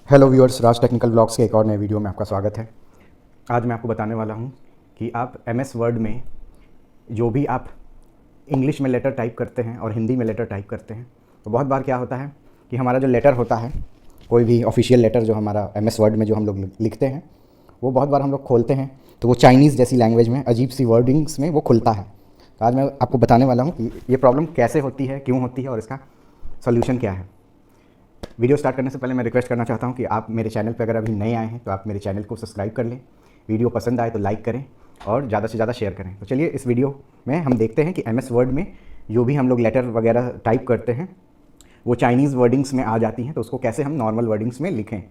Hello viewers, राज technical blogs के एक और नए वीडियो में आपका स्वागत है। आज मैं आपको बताने वाला हूं कि आप एमएस वर्ड में जो भी आप इंग्लिश में लेटर टाइप करते हैं और हिंदी में लेटर टाइप करते हैं, तो बहुत बार क्या होता है कि हमारा जो लेटर होता है, कोई भी ऑफिशियल लेटर जो हमारा एमएस वर्ड में जो हम लोग लिखते हैं, वो बहुत बार हम लोग खोलते हैं तो वो चाइनीज़ जैसी लैंग्वेज में अजीब सी वर्डिंग्स में वो खुलता है। तो आज मैं आपको बताने वाला हूँ कि ये प्रॉब्लम कैसे होती है, क्यों होती है और इसका सोल्यूशन क्या है। वीडियो स्टार्ट करने से पहले मैं रिक्वेस्ट करना चाहता हूं कि आप मेरे चैनल पर अगर अभी नए आए हैं तो आप मेरे चैनल को सब्सक्राइब कर लें, वीडियो पसंद आए तो लाइक करें और ज़्यादा से ज़्यादा शेयर करें। तो चलिए इस वीडियो में हम देखते हैं कि एमएस वर्ड में जो भी हम लोग लेटर वगैरह टाइप करते हैं वो चाइनीज़ वर्डिंग्स में आ जाती हैं, तो उसको कैसे हम नॉर्मल वर्डिंग्स में लिखें।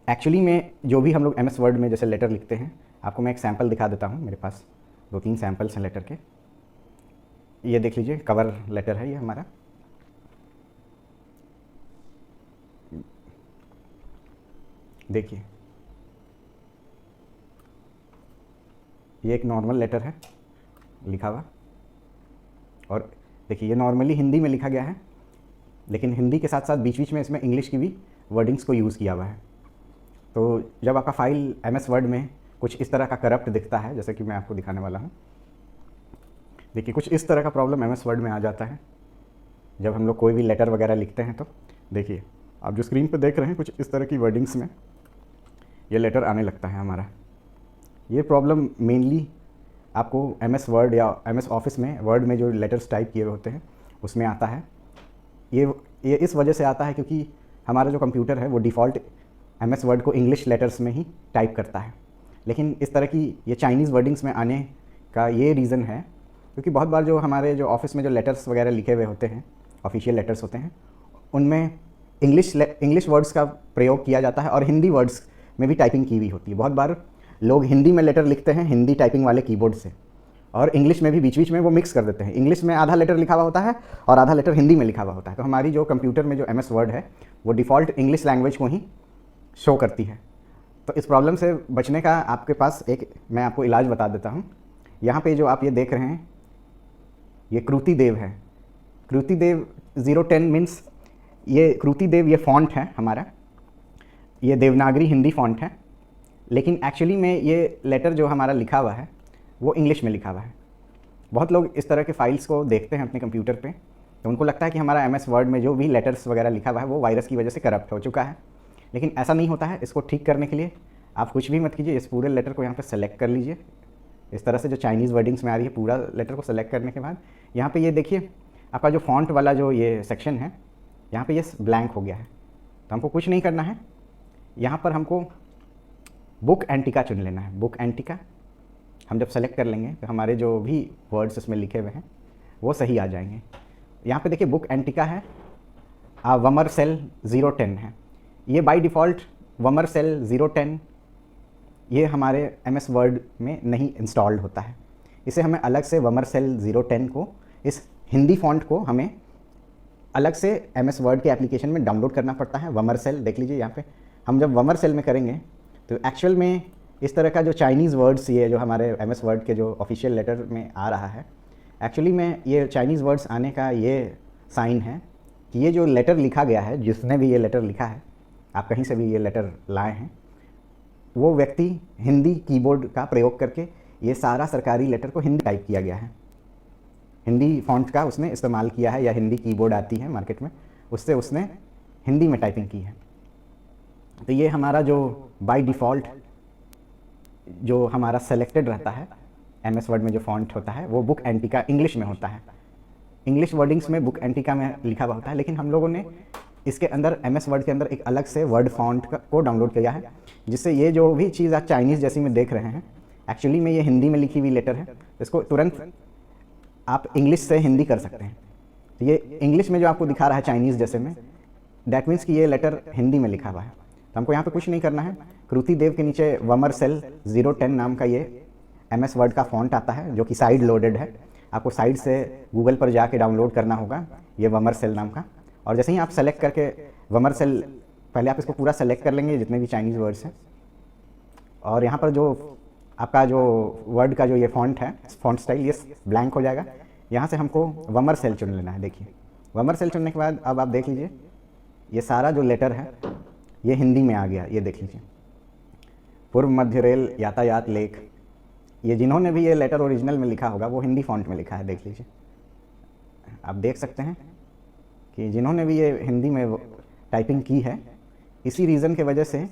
एक्चुअली में जो भी हम लोग एमएस वर्ड में जैसे लेटर लिखते हैं, आपको मैं एक सैम्पल दिखा देता हूँ। मेरे पास 2-3 सैम्पल्स हैं लेटर के। ये देख लीजिए, कवर लेटर है ये हमारा। देखिए, ये एक नॉर्मल लेटर है लिखा हुआ, और देखिए ये नॉर्मली हिंदी में लिखा गया है, लेकिन हिंदी के साथ साथ बीच बीच में इसमें इंग्लिश की भी वर्डिंग्स को यूज़ किया हुआ है। तो जब आपका फाइल एमएस वर्ड में कुछ इस तरह का करप्ट दिखता है, जैसे कि मैं आपको दिखाने वाला हूँ, देखिए कुछ इस तरह का प्रॉब्लम एमएस वर्ड में आ जाता है जब हम लोग कोई भी लेटर वगैरह लिखते हैं। तो देखिए, आप जो स्क्रीन पर देख रहे हैं, कुछ इस तरह की वर्डिंग्स में ये लेटर आने लगता है हमारा। ये प्रॉब्लम मेनली आपको एमएस वर्ड या एमएस ऑफिस में वर्ड में जो लेटर्स टाइप किए हुए होते हैं उसमें आता है। ये इस वजह से आता है क्योंकि हमारा जो कंप्यूटर है वो डिफ़ॉल्ट एमएस वर्ड को इंग्लिश लेटर्स में ही टाइप करता है। लेकिन इस तरह की ये चाइनीज़ वर्डिंग्स में आने का ये रीज़न है क्योंकि बहुत बार जो हमारे जो ऑफिस में जो लेटर्स वगैरह लिखे हुए होते हैं, ऑफिशियल लेटर्स होते हैं, उनमें इंग्लिश वर्ड्स का प्रयोग किया जाता है और हिंदी वर्ड्स में भी टाइपिंग की हुई होती है। बहुत बार लोग हिंदी में लेटर लिखते हैं हिंदी टाइपिंग वाले कीबोर्ड से, और इंग्लिश में भी बीच बीच में वो मिक्स कर देते हैं। इंग्लिश में आधा लेटर लिखा हुआ होता है और आधा लेटर हिंदी में लिखा हुआ होता है। तो हमारी जो कंप्यूटर में जो एमएस वर्ड है वो डिफ़ॉल्ट इंग्लिश लैंग्वेज को ही शो करती है। तो इस प्रॉब्लम से बचने का आपके पास मैं आपको इलाज बता देता हूँ। यहाँ पे जो आप ये देख रहे हैं, ये कृति देव है। कृति देव 010 मीन्स ये कृति देव ये फ़ॉन्ट है हमारा, ये देवनागरी हिंदी फ़ॉन्ट है। लेकिन एक्चुअली में ये लेटर जो हमारा लिखा हुआ है वो इंग्लिश में लिखा हुआ है। बहुत लोग इस तरह के फाइल्स को देखते हैं अपने कंप्यूटर पे, तो उनको लगता है कि हमारा एमएस वर्ड में जो भी लेटर्स वगैरह लिखा हुआ है वो वायरस की वजह से करप्ट हो चुका है। लेकिन ऐसा नहीं होता है। इसको ठीक करने के लिए आप कुछ भी मत कीजिए, इस पूरे लेटर को यहाँ पर सेलेक्ट कर लीजिए। इस तरह से जो चाइनीज़ वर्डिंग्स में आ रही है, पूरा लेटर को सेलेक्ट करने के बाद यहाँ पर ये देखिए आपका जो फॉन्ट वाला जो ये सेक्शन है, यहाँ पर ये ब्लैंक हो गया है। तो हमको कुछ नहीं करना है, यहाँ पर हमको बुक एंटिका चुन लेना है। बुक एंटिका हम जब सेलेक्ट कर लेंगे तो हमारे जो भी वर्ड्स इसमें लिखे हुए हैं वो सही आ जाएंगे। यहाँ पे देखिए बुक एंटिका है, वमर सेल 010 है। ये बाय डिफ़ॉल्ट वमर सेल 010 ये हमारे एमएस वर्ड में नहीं इंस्टॉल्ड होता है। इसे हमें अलग से वमर सेल 010 को, इस हिंदी फॉन्ट को हमें अलग से एमएस वर्ड के एप्लीकेशन में डाउनलोड करना पड़ता है। वमर सेल देख लीजिए यहाँ पे, हम जब वमर सेल में करेंगे तो एक्चुअल में इस तरह का जो चाइनीज़ वर्ड्स ये जो हमारे एमएस वर्ड के जो ऑफिशियल लेटर में आ रहा है, एक्चुअली में ये चाइनीज़ वर्ड्स आने का ये साइन है कि ये जो लेटर लिखा गया है, जिसने भी ये लेटर लिखा है, आप कहीं से भी ये लेटर लाए हैं, वो व्यक्ति हिंदी कीबोर्ड का प्रयोग करके ये सारा सरकारी लेटर को हिंदी टाइप किया गया है। हिंदी फॉन्ट का उसने इस्तेमाल किया है, या हिंदी कीबोर्ड आती है मार्केट में, उससे उसने हिंदी में टाइपिंग की है। तो ये हमारा जो बाय डिफ़ॉल्ट जो हमारा सेलेक्टेड रहता है एमएस वर्ड में जो फॉन्ट होता है वो बुक एंटिका इंग्लिश में होता है। इंग्लिश वर्डिंग्स में बुक एंटिका में लिखा हुआ होता है, लेकिन हम लोगों ने इसके अंदर एमएस वर्ड के अंदर एक अलग से वर्ड फॉन्ट को डाउनलोड किया है, जिससे ये जो भी चीज़ आप चाइनीज़ जैसी में देख रहे हैं, एक्चुअली में ये हिंदी में लिखी हुई लेटर है। इसको तुरंत आप इंग्लिश से हिंदी कर सकते हैं। तो ये इंग्लिश में जो आपको दिखा रहा है चाइनीज़ जैसे में, डैट मीन्स कि ये लेटर हिंदी में लिखा हुआ है। तो हमको यहाँ पे कुछ नहीं करना है। कृति देव के नीचे वमर सेल 010 नाम का ये एमएस वर्ड का फॉन्ट आता है जो कि साइड लोडेड है। आपको साइड से गूगल पर जाके डाउनलोड करना होगा ये वमर सेल नाम का। और जैसे ही आप सेलेक्ट करके वमर सेल, पहले आप इसको पूरा सेलेक्ट कर लेंगे जितने भी चाइनीज़ वर्ड्स हैं, और यहाँ पर जो आपका जो वर्ड का जो ये फॉन्ट है, फॉन्ट स्टाइल, ये ब्लैंक हो जाएगा। यहाँ से हमको वमर सेल चुन लेना है। देखिए वमर सेल चुनने के बाद अब आप देख लीजिए ये सारा जो लेटर है ये हिंदी में आ गया, ये देख लीजिए। पूर्व मध्य रेल यातायात लेख, ये जिन्होंने भी ये लेटर ओरिजिनल में लिखा होगा वो हिंदी फॉन्ट में लिखा है, देख लीजिए। आप देख सकते हैं कि जिन्होंने भी ये हिंदी में टाइपिंग की है, इसी रीज़न के वजह से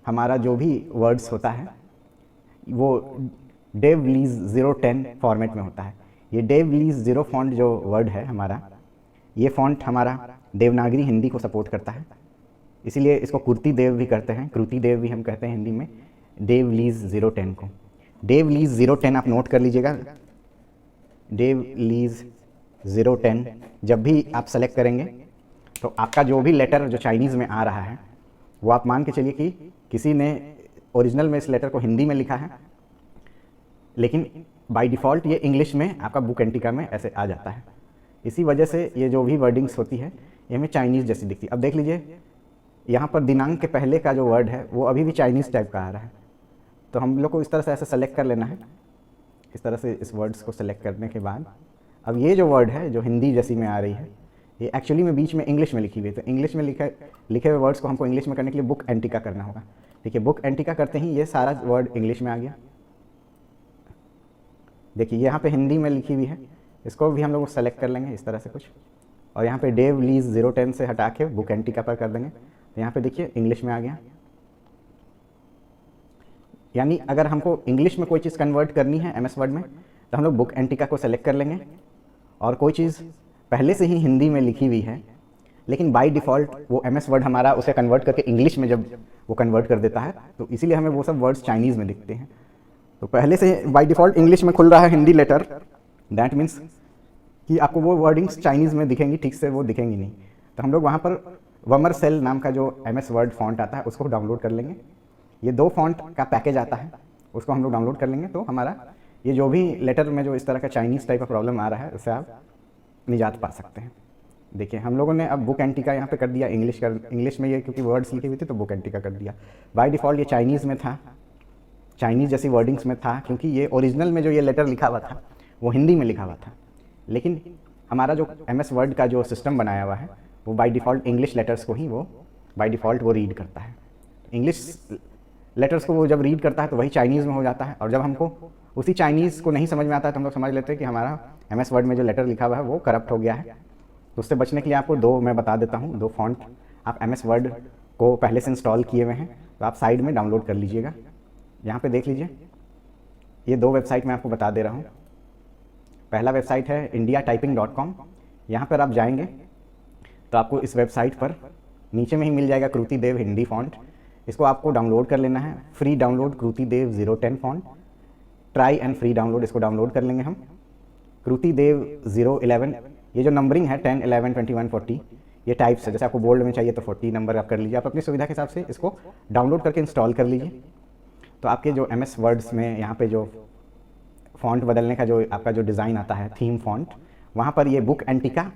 हमारा जो भी वर्ड्स होता है वो डेव लीज 010 फॉर्मेट में होता है। ये डेव लीज 0 फॉन्ट जो वर्ड है हमारा, ये फॉन्ट हमारा देवनागरी हिंदी को सपोर्ट करता है, इसीलिए इसको कुर्ती देव भी करते हैं, कृति देव भी हम कहते हैं हिंदी में, डेव लीज 010 को। डेव लीज 010 आप नोट कर लीजिएगा, डेव लीज 010 जब भी आप सेलेक्ट करेंगे तो आपका जो भी लेटर जो चाइनीज़ में आ रहा है वो आप मान के चलिए कि किसी ने ओरिजिनल में इस लेटर को हिंदी में लिखा है, लेकिन बाय डिफ़ॉल्ट ये इंग्लिश में आपका बुक एंटिका में ऐसे आ जाता है। इसी वजह से ये जो भी वर्डिंग्स होती है ये हमें चाइनीज़ जैसी दिखती है। अब देख लीजिए यहाँ पर दिनांक के पहले का जो वर्ड है वो अभी भी चाइनीज़ टाइप का आ रहा है, तो हम लोग को इस तरह से ऐसे सेलेक्ट कर लेना है। इस तरह से इस वर्ड्स को सेलेक्ट करने के बाद अब ये जो वर्ड है जो हिंदी जैसी में आ रही है ये एक्चुअली में बीच में इंग्लिश में लिखी हुई है, तो इंग्लिश में लिखे हुए वर्ड्स को हमको इंग्लिश में करने के लिए बुक एंटिका करना होगा। देखिए बुक एंटिका करते ही ये सारा वर्ड इंग्लिश में आ गया। देखिए यहाँ पे हिंदी में लिखी हुई है, इसको भी हम लोग सेलेक्ट कर लेंगे इस तरह से कुछ, और यहाँ पे डेव लीज 010 से हटा के बुक एंटिका पर कर देंगे, तो यहाँ पे देखिए इंग्लिश में आ गया। यानी अगर हमको इंग्लिश में कोई चीज़ कन्वर्ट करनी है MS वर्ड में तो हम लोग बुक एंटिका को सेलेक्ट कर लेंगे, और कोई चीज़ पहले से ही हिंदी में लिखी हुई है लेकिन बाय डिफ़ॉल्ट वो MS वर्ड हमारा उसे कन्वर्ट करके इंग्लिश में जब वो कन्वर्ट कर देता है तो इसीलिए हमें वो सब वर्ड्स चाइनीज़ में दिखते हैं। तो पहले से बाय डिफ़ॉल्ट इंग्लिश में खुल रहा है हिंदी लेटर, दैट मीन्स कि आपको वो वर्डिंग्स चाइनीज़ में दिखेंगी, ठीक से वो दिखेंगी नहीं। तो हम लोग वहाँ पर वमरसेल नाम का जो MS वर्ड फॉन्ट आता है उसको डाउनलोड कर लेंगे। ये 2 फॉन्ट का पैकेज आता है, उसको हम लोग डाउनलोड कर लेंगे, तो हमारा ये जो भी लेटर में जो इस तरह का चाइनीज़ टाइप का प्रॉब्लम आ रहा है उससे आप निजात पा सकते हैं। देखिए हम लोगों ने अब बुक एंटिका यहाँ पे कर दिया इंग्लिश में, ये क्योंकि वर्ड्स लिखे हुए थे तो बुक एंटिका कर दिया। बाय डिफ़ॉल्ट ये चाइनीज़ में था, चाइनीज़ जैसी वर्डिंग्स में था, क्योंकि ये ओरिजिनल में जो ये लेटर लिखा हुआ था वो हिंदी में लिखा हुआ था, लेकिन हमारा जो MS वर्ड का जो सिस्टम बनाया हुआ है वो बाय डिफ़ॉल्ट इंग्लिश लेटर्स को ही वो बाय डिफ़ॉल्ट वो रीड करता है। इंग्लिश लेटर्स को वो जब रीड करता है तो वही चाइनीज़ में हो जाता है, और जब हमको उसी चाइनीज़ को नहीं समझ में आता है तो हम लोग समझ लेते हैं कि हमारा MS वर्ड में जो लेटर लिखा हुआ है वो करप्ट हो गया है। तो उससे बचने के लिए आपको 2 मैं बता देता हूँ, 2 फॉन्ट आप MS वर्ड को पहले से इंस्टॉल किए हुए हैं तो आप साइड में डाउनलोड कर लीजिएगा। यहाँ पे देख लीजिए ये 2 वेबसाइट मैं आपको बता दे रहा हूँ। पहला वेबसाइट है indiatyping.com। यहाँ पर आप जाएंगे तो आपको इस वेबसाइट पर नीचे में ही मिल जाएगा कृति देव हिंदी फॉन्ट, इसको आपको डाउनलोड कर लेना है। Free download Kruti Dev 010 font, try and free download, इसको डाउनलोड कर लेंगे हम। कृति देव 011, ये जो नंबरिंग है 10, 11, 21, 40 ये टाइप्स है, जैसे आपको बोल्ड में चाहिए तो 40 नंबर आप कर लीजिए, आप अपनी सुविधा के हिसाब से इसको डाउनलोड करके इंस्टॉल कर लीजिए। तो आपके जो MS वर्ड्स में यहाँ पे जो फॉन्ट बदलने का जो आपका जो डिज़ाइन आता है थीम फॉन्ट, वहाँ पर ये बुक एंटिका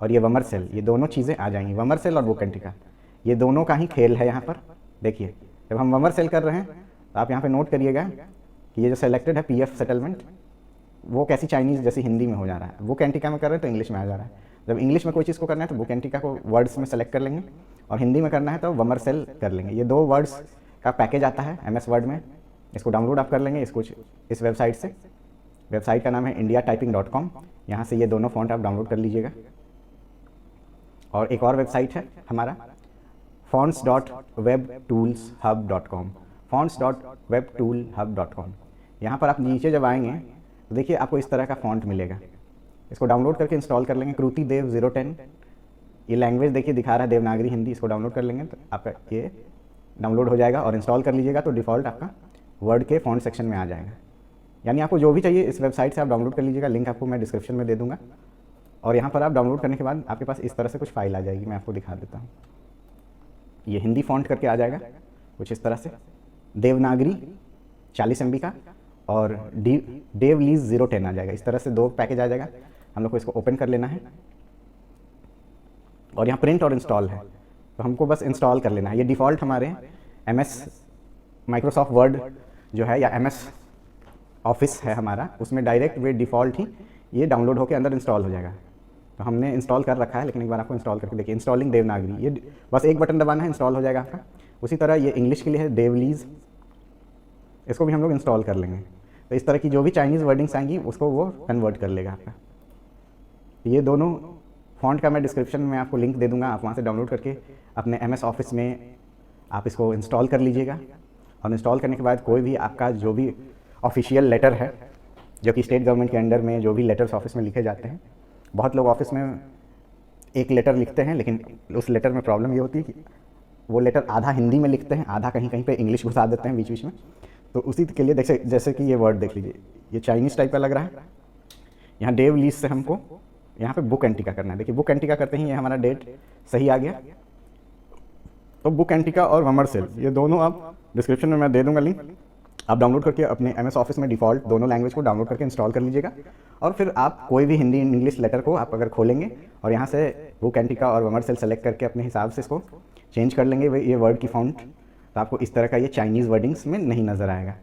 और ये वमरसेल, ये दोनों चीज़ें आ जाएंगी। वमरसेल और बुक एंटिका ये दोनों का ही खेल है यहाँ पर। देखिए जब हम वमरसेल कर रहे हैं तो आप यहाँ पे नोट करिएगा कि ये जो सेलेक्टेड है PF सेटलमेंट वो कैसी चाइनीज़ जैसी हिंदी में हो जा रहा है। बुक एंटिका में कर रहे हैं तो इंग्लिश में आ जा रहा है। जब इंग्लिश में कोई चीज़ को करना है तो बुक एंटिका को वर्ड्स में सेलेक्ट कर लेंगे, और हिंदी में करना है तो वमरसेल कर लेंगे। ये 2 वर्ड्स का पैकेज आता है MS वर्ड में, इसको डाउनलोड आप कर लेंगे इसको इस वेबसाइट से। वेबसाइट का नाम है indiatyping.com, यहाँ से ये दोनों फॉन्ट आप डाउनलोड कर लीजिएगा। और एक और वेबसाइट है हमारा fonts.webtoolshub.com, fonts.webtoolhub.com। यहाँ पर आप नीचे जब आएंगे तो देखिए आपको इस तरह का फॉन्ट मिलेगा, इसको डाउनलोड करके इंस्टॉल कर लेंगे। कृति देव 010, ये लैंग्वेज देखिए दिखा रहा है देवनागरी हिंदी, इसको डाउनलोड कर लेंगे तो आपका ये डाउनलोड हो जाएगा, और इंस्टॉल कर लीजिएगा तो डिफ़ॉल्ट आपका वर्ड के फॉन्ट सेक्शन में आ जाएगा। यानी आपको जो भी चाहिए इस वेबसाइट से आप डाउनलोड कर लीजिएगा, लिंक आपको मैं डिस्क्रिप्शन में दे दूँगा। और यहाँ पर आप डाउनलोड करने के बाद आपके पास इस तरह से कुछ फाइल आ जाएगी, मैं आपको दिखा देता हूँ। ये हिंदी फॉन्ट करके आ जाएगा कुछ इस तरह से, देवनागरी 40 MB का, और डेव लीज 010 आ जाएगा। इस तरह से 2 पैकेज आ जाएगा, हम लोग को इसको ओपन कर लेना है। और यहाँ प्रिंट और इंस्टॉल है, तो हमको बस इंस्टॉल कर लेना है। ये डिफ़ॉल्ट हमारे MS माइक्रोसॉफ्ट वर्ड जो है या MS ऑफिस है हमारा, उसमें डायरेक्ट वे डिफ़ॉल्ट ही ये डाउनलोड होकर अंदर इंस्टॉल हो जाएगा। तो हमने इंस्टॉल कर रखा है, लेकिन एक बार आपको इंस्टॉल करके देखिए। इंस्टॉलिंग देवनागरी, ये बस एक बटन दबाना है, इंस्टॉल हो जाएगा आपका। उसी तरह ये इंग्लिश के लिए है देवलीज, इसको भी हम लोग इंस्टॉल कर लेंगे। तो इस तरह की जो भी चाइनीज़ वर्डिंग्स आएंगी उसको वो कन्वर्ट कर लेगा आपका। ये दोनों फ़ॉन्ट का मैं डिस्क्रिप्शन में आपको लिंक दे दूंगा, आप वहाँ से डाउनलोड करके अपने MS ऑफिस में आप इसको इंस्टॉल कर लीजिएगा। और इंस्टॉल करने के बाद कोई भी आपका जो भी ऑफिशियल लेटर है, जो कि स्टेट गवर्नमेंट के अंडर में जो भी लेटर्स ऑफिस में लिखे जाते हैं, बहुत लोग ऑफिस में एक लेटर लिखते हैं, लेकिन उस लेटर में प्रॉब्लम ये होती है कि वो लेटर आधा हिंदी में लिखते हैं, आधा कहीं कहीं पे इंग्लिश घुसा देते हैं बीच बीच में। तो उसी के लिए जैसे कि ये वर्ड देख लीजिए, ये चाइनीज़ टाइप का लग रहा है। यहाँ डेव लीज से हमको यहाँ पे बुक एंटिका करना है। देखिए बुक एंटिका करते ही ये हमारा डेट सही आ गया। तो बुक एंटिका और वमरसेल ये दोनों आप डिस्क्रिप्शन में मैं दे दूंगा लिंक, आप डाउनलोड करके अपने MS ऑफिस में डिफ़ॉल्ट दोनों लैंग्वेज को डाउनलोड करके इंस्टॉल कर लीजिएगा। और फिर आप कोई भी हिंदी इंग्लिश लेटर को आप अगर खोलेंगे और यहाँ से बुक एंटिका और वमरसेल सेलेक्ट करके अपने हिसाब से इसको चेंज कर लेंगे ये वर्ड की फ़ॉन्ट, तो आपको इस तरह का ये चाइनीज़ वर्डिंग्स में नहीं नज़र आएगा।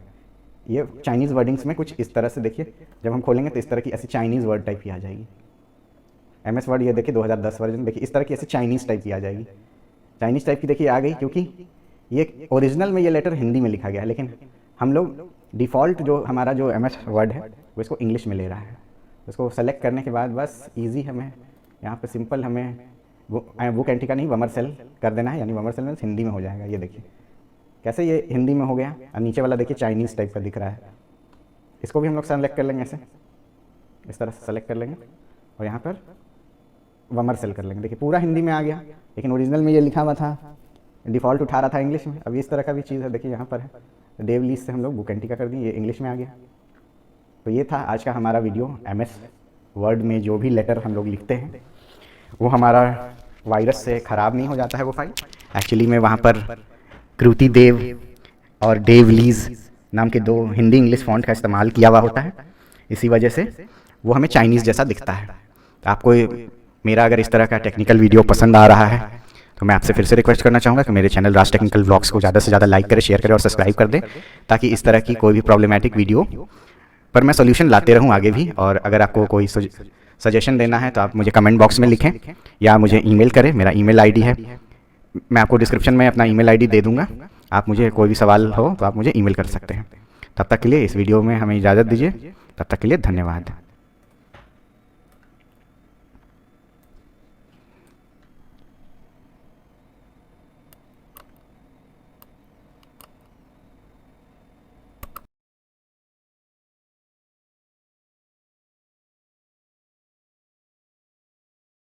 ये चाइनीज़ वर्डिंग्स में कुछ इस तरह से देखिए, जब हम खोलेंगे तो इस तरह की ऐसी चाइनीज़ वर्ड टाइप की आ जाएगी। MS वर्ड ये देखिए 2010 वर्जन, देखिए इस तरह की ऐसी चाइनीज़ टाइप की आ जाएगी। चाइनीज़ टाइप की देखिए आ गई, क्योंकि ये ओरिजिनल में ये लेटर हिंदी में लिखा गया है, लेकिन हम लोग डिफ़ॉल्ट जो हमारा जो MS वर्ड है वो इसको इंग्लिश में ले रहा है। उसको सेलेक्ट करने के बाद बस ईजी हमें यहाँ पे सिंपल हमें बुक एंटिका नहीं वमरसेल कर देना है, यानी वमरसेल में हिंदी में हो जाएगा। ये देखिए कैसे ये हिंदी में हो गया। और नीचे वाला देखिए चाइनीज़ टाइप का दिख रहा है, इसको भी हम लोग सेलेक्ट कर लेंगे, ऐसे इस तरह से सेलेक्ट कर लेंगे और यहाँ पर वमरसेल कर लेंगे। देखिए पूरा हिंदी में आ गया, लेकिन ओरिजिनल में ये लिखा हुआ था, डिफ़ॉल्ट उठा रहा था इंग्लिश में। अब इस तरह का भी चीज़ है, देखिए यहाँ पर है डेव लीज से हम लोग बुक एंटिका कर दिए, ये इंग्लिश में आ गया। तो ये था आज का हमारा वीडियो। MS वर्ड में जो भी लेटर हम लोग लिखते हैं वो हमारा वायरस से ख़राब नहीं हो जाता है वो फाइल। एक्चुअली में वहाँ पर कृति देव और डेव लीज नाम के दो हिंदी इंग्लिश फ़ॉन्ट का इस्तेमाल किया हुआ होता है, इसी वजह से वो हमें चाइनीज़ जैसा दिखता है। तो आपको मेरा अगर इस तरह का टेक्निकल वीडियो पसंद आ रहा है तो मैं आपसे फिर से रिक्वेस्ट करना चाहूँगा कि मेरे चैनल राज टेक्निकल व्लॉग्स को ज़्यादा से ज़्यादा लाइक करें, शेयर करें और सब्सक्राइब कर दें, ताकि इस तरह की कोई भी प्रॉब्लमेटिक वीडियो पर मैं सॉल्यूशन लाते रहूँ आगे भी। और अगर आपको कोई सजेशन देना है तो आप मुझे कमेंट बॉक्स में लिखें या मुझे ईमेल करें। मेरा ईमेल आईडी है, मैं आपको डिस्क्रिप्शन में अपना ईमेल आईडी दे दूँगा। आप मुझे कोई भी सवाल हो तो आप मुझे ईमेल कर सकते हैं। तब तक के लिए इस वीडियो में हमें इजाज़त दीजिए, तब तक के लिए धन्यवाद।